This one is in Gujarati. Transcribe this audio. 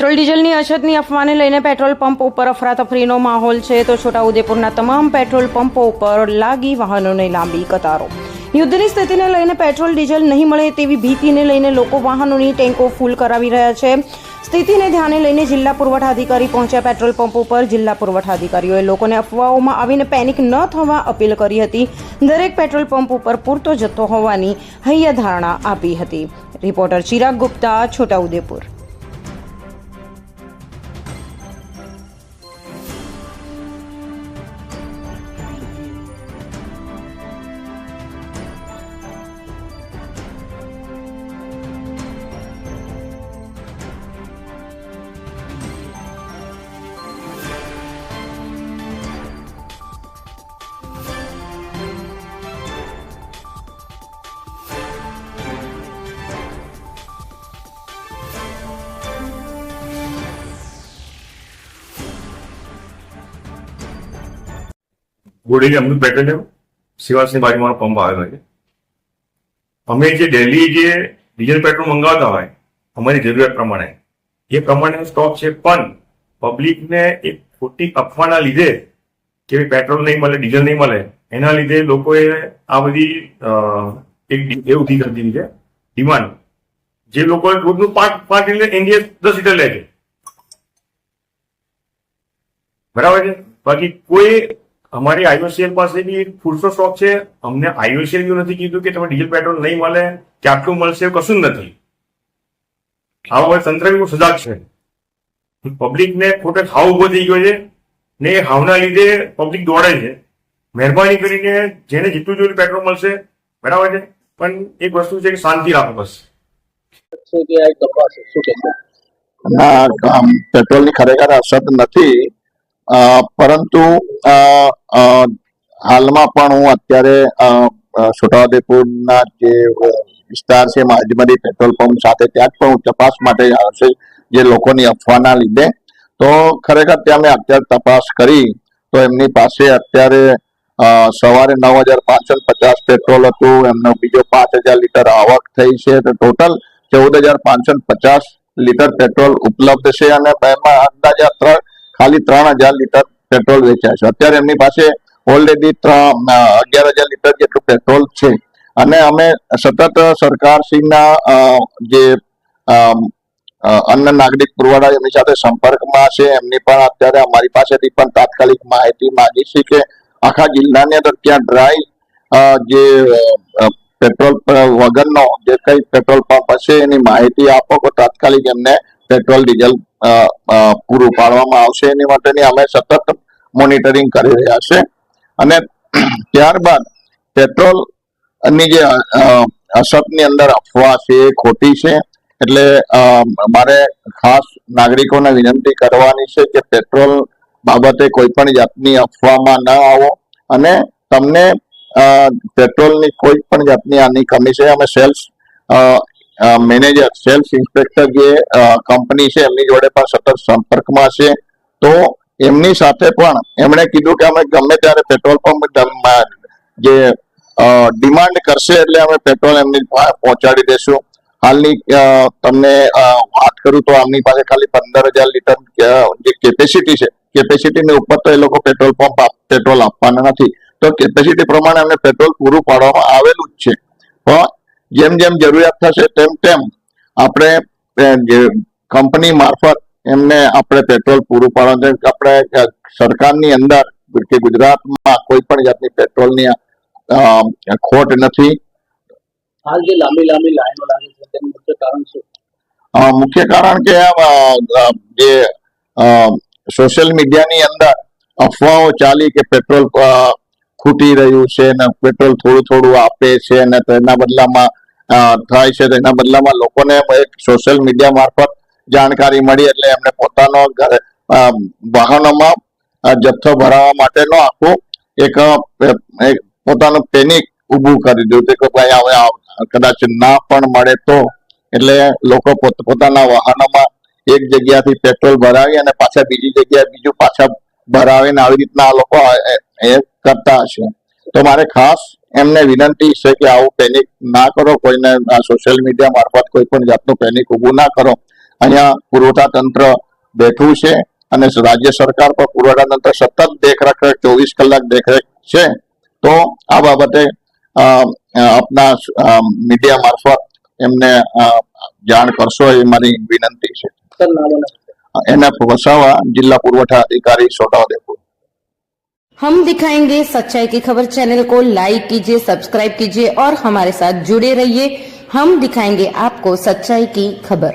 પેટ્રોલ ડીઝલની અછતની અફવાને લઈને પેટ્રોલ પંપ ઉપર અફરાતફરીનો માહોલ છે તો છોટાઉદેપુરના તમામ પેટ્રોલ પંપો ઉપર લાગી વાહનોની લાંબી કતારો। યુદ્ધની સ્થિતિને લઈને પેટ્રોલ ડીઝલ નહીં મળે તેવી ભીતિને લઈને લોકો વાહનોની ટેન્કો ફૂલ કરાવી રહ્યા છે। સ્થિતિને ધ્યાને લઈને જિલ્લા પુરવઠા અધિકારી પહોંચ્યા પેટ્રોલ પંપ ઉપર। જિલ્લા પુરવઠા અધિકારીઓએ લોકોને અફવાઓમાં આવીને પેનિક ન થવા અપીલ કરી હતી। દરેક પેટ્રોલ પંપ ઉપર પૂરતો જથ્થો હોવાની હૈયાધારણા આપી હતી। રિપોર્ટર ચિરાગ ગુપ્તા, છોટાઉદેપુર। ગોળી અમૃત પેટ્રોલિયમ સિવાસની બાજુમાં પંપ આવેલો છે। અમે જે ડેલી જે ડીઝલ પેટ્રોલ મંગાવતા હોય અમારી જરૂરિયાત પ્રમાણે એ પ્રમાણેનો સ્ટોક છે, પણ પબ્લિકને એક ખોટી અફવાના લીધે કે પેટ્રોલ નહીં મળે, ડીઝલ નહીં મળે, એના લીધે લોકોએ આ બધી એક એ ઉભી કરી દીધી છે ડિમાન્ડ। જે લોકો રોજનું 5 લીટર એનડીએસ 10 લીટર લે છે, બરાબર છે। બાકી કોઈ અમારી આઈઓસીએલ પાસે બી પૂરતો સ્ટોક છે। અમને આઈઓસીએલ એવું નથી કીધું કે તમે ડીઝલ પેટ્રોલ નહીં મળે કે આટલું મળશે, કશું જ નથી। આ વખતે તંત્ર બી સજાગ છે। પબ્લિકને ખોટો હાવ ઉભો થઈ ગયો છે ને એ હાવના લીધે પબ્લિક દોડે છે। મહેરબાની કરીને જેને જેટલું જોયું પેટ્રોલ મળશે, બરાબર છે, પણ એક વસ્તુ છે કે શાંતિ રાખો બસ। પેટ્રોલની ખરેખર અછત નથી, પરંતુ હાલમાં પણ હું અત્યારે છોટાઉદેપુરના જે વિસ્તાર છે માજમરી પેટ્રોલ પંપ સાથે ત્યાં પણ હું તપાસ માટે આવ્યો છે જે લોકોની અફવાના લીધે। તો ખરેખર ત્યાં મેં અત્યારે તપાસ કરી તો એમની પાસે અત્યારે સવારે 9,550 પેટ્રોલ હતું, એમનો બીજો 5,000 લીટર આવક થઈ છે, તો ટોટલ 14,550 લીટર પેટ્રોલ ઉપલબ્ધ છે અને એમાં અંદાજે ખાલી 3,000 લીટર પેટ્રોલ વેચાય છે। અત્યારે એમની પાસે ઓલરેડી 11,000 લીટર જેટલું પેટ્રોલ છે અને અમે સતત સરકારશ્રીના જે અન્ન નાગરિક પુરવઠા એમની સાથે સંપર્કમાં છે। એમની પણ અત્યારે અમારી પાસેથી પણ તાત્કાલિક માહિતી માંગી છે કે આખા જિલ્લાની અંદર ક્યાં ડ્રાય જે પેટ્રોલ વગરનો જે કઈ પેટ્રોલ પંપ હશે એની માહિતી આપો તો તાત્કાલિક એમને પેટ્રોલ ડીઝલ પૂરું પાડવામાં આવશે। એની માટેની અમે સતત મોનિટરિંગ કરી રહ્યા છે અને ત્યારબાદ પેટ્રોલ ની જે અછતની અંદર અફવા છે એ ખોટી છે। એટલે મારે ખાસ નાગરિકોને વિનંતી કરવાની છે કે પેટ્રોલ બાબતે કોઈ પણ જાતની અફવામાં ન આવો અને તમને પેટ્રોલની કોઈ પણ જાતની આની કમી છે। અમે સેલ્સ મેનેજર, સેલ્સ ઇન્સ્પેક્ટર જે કંપની છે એમની જોડે પણ સતત સંપર્કમાં છે, તો એમની સાથે પણ એમણે કીધું કે અમે ગમે ત્યારે પેટ્રોલ પંપ જે ડિમાન્ડ કરશે એટલે અમે પેટ્રોલ એમની પહોંચાડી દેશું। હાલની તમને વાત કરું તો આમની પાસે ખાલી 15,000 લીટર જે કેપેસિટી છે, કેપેસિટીની ઉપર તો એ લોકો પેટ્રોલ આપવાના નથી, તો કેપેસિટી પ્રમાણે અમને પેટ્રોલ પૂરું પાડવામાં આવેલું જ છે। પણ જેમ જેમ જરૂરિયાત થશે તેમ તેમ આપણે જે કંપની મારફત એમને આપણે પેટ્રોલ પૂરું પાડવાનું છે। આપણે સરકારની અંદર કે ગુજરાતમાં કોઈ પણ જાતની પેટ્રોલની ખોટ નથી। હાલ જે લાંબી લાઈનો લાગે છે તેનું મુખ્ય કારણ શું? મુખ્ય કારણ કે જે સોશિયલ મીડિયાની અંદર અફવાઓ ચાલી કે પેટ્રોલ ખૂટી રહ્યું છે ને પેટ્રોલ થોડું આપે છે ને તેના બદલામાં થાય છે, તેના બદલામાં લોકોને એક સોશિયલ મીડિયા મારફત જાણકારી મળી એટલે એમને પોતાનો વાહનોમાં જથ્થો ભરાવવા માટેનો આખું એક પોતાનું પેનિક ઊભું કરી દીધું કે ભાઈ હવે કદાચ ના પણ મળે તો, એટલે લોકો પોતાના વાહનોમાં એક જગ્યાથી પેટ્રોલ ભરાવી અને પાછા બીજી જગ્યાએ બીજું પાછા ભરાવીને આવી રીતના આ લોકો એ કરતા હશે। તો મારે ખાસ એમને વિનંતી છે કે આવું પેનિક ના કરો, કોઈને સોશિયલ મીડિયા મારફત કોઈ પણ જાતનું પેનિક ઊભું ના કરો અહીંયા પુરવઠા તંત્ર બેઠું છે અને રાજ્ય સરકાર પર પુરવઠા તંત્ર સતત દેખરેખ 24 કલાક દેખરેખ છે. તો આ બાબતે આપના મીડિયા મારફત એમને જાણ કરશો એ મારી વિનંતી છે. સર નામ અને એનએફ વસાવા, जिला पुरवठा अधिकारी छोटाउदेपुर। हम दिखाएंगे सच्चाई की खबर चैनल को लाइक कीजिए, सब्सक्राइब कीजिए और हमारे साथ जुड़े रहिए। हम दिखाएंगे आपको सच्चाई की खबर।